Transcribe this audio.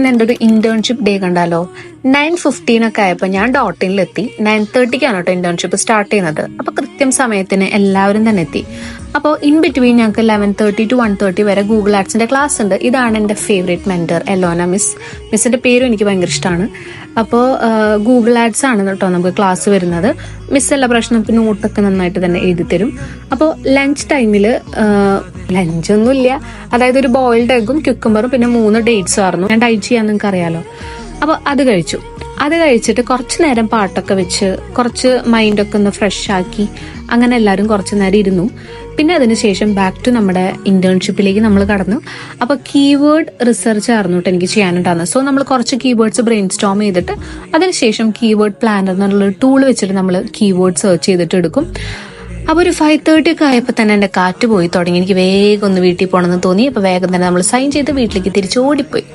എൻ്റെ ഒരു internship day കണ്ടാലോ. 9:15 ഒക്കെ ആയപ്പോൾ ഞാൻ ഡോട്ടിനിലെത്തി. 9:30 കേട്ടോ ഇന്റേൺഷിപ്പ് സ്റ്റാർട്ട് ചെയ്യുന്നത്. അപ്പൊ കൃത്യം സമയത്തിന് എല്ലാവരും തന്നെ എത്തി. അപ്പോൾ ഇൻ ബിറ്റ്വീൻ ഞങ്ങൾക്ക് 11:30 to 1:30 വരെ ഗൂഗിൾ ആഡ്സിന്റെ ക്ലാസ് ഉണ്ട്. ഇതാണ് എൻ്റെ ഫേവറേറ്റ് മെന്റർ എലോന മിസ്സിന്റെ പേരും എനിക്ക് ഭയങ്കര ഇഷ്ടമാണ്. അപ്പോൾ ഗൂഗിൾ ആഡ്സ് ആണ് കേട്ടോ നമുക്ക് ക്ലാസ് വരുന്നത്. മിസ് എല്ലാ പ്രശ്നം നമുക്ക് നോട്ടൊക്കെ നന്നായിട്ട് തന്നെ എഴുതി തരും. അപ്പോൾ ലഞ്ച് ടൈമില് ലഞ്ചൊന്നുമില്ല, അതായത് ഒരു ബോയിൽഡ് എഗും ക്യുക്കമ്പറും പിന്നെ 3 ഡേറ്റ്സും ആയിരുന്നു. ഞാൻ ഡൈറ്റ് ചെയ്യാൻ നിങ്ങൾക്ക് അറിയാലോ. അപ്പോൾ അത് കഴിച്ചിട്ട് കുറച്ച് നേരം പാട്ടൊക്കെ വെച്ച് കുറച്ച് മൈൻഡൊക്കെ ഒന്ന് ഫ്രഷ് ആക്കി അങ്ങനെ എല്ലാവരും കുറച്ച് നേരം ഇരുന്നു. പിന്നെ അതിനുശേഷം ബാക്ക് ടു നമ്മുടെ ഇന്റേൺഷിപ്പിലേക്ക് നമ്മൾ കടന്നു. അപ്പോൾ കീവേഡ് റിസർച്ച് ആയിരുന്നു കേട്ടോ എനിക്ക് ചെയ്യാനുണ്ടായിരുന്നത്. സോ നമ്മൾ കുറച്ച് കീവേഡ്സ് ബ്രെയിൻ സ്റ്റോം ചെയ്തിട്ട് അതിനുശേഷം കീവേഡ് പ്ലാനർ എന്നുള്ളൊരു ടൂൾ വെച്ചിട്ട് നമ്മൾ കീവേഡ് സെർച്ച് ചെയ്തിട്ട് എടുക്കും. അപ്പോൾ ഒരു 5:30 ഒക്കെ ആയപ്പോൾ തന്നെ എൻ്റെ കാറ്റ് പോയി തുടങ്ങി. എനിക്ക് വേഗം ഒന്ന് വീട്ടിൽ പോകണമെന്ന് തോന്നി. അപ്പോൾ വേഗം തന്നെ നമ്മൾ സൈൻ ചെയ്ത് വീട്ടിലേക്ക് തിരിച്ച് ഓടിപ്പോയി.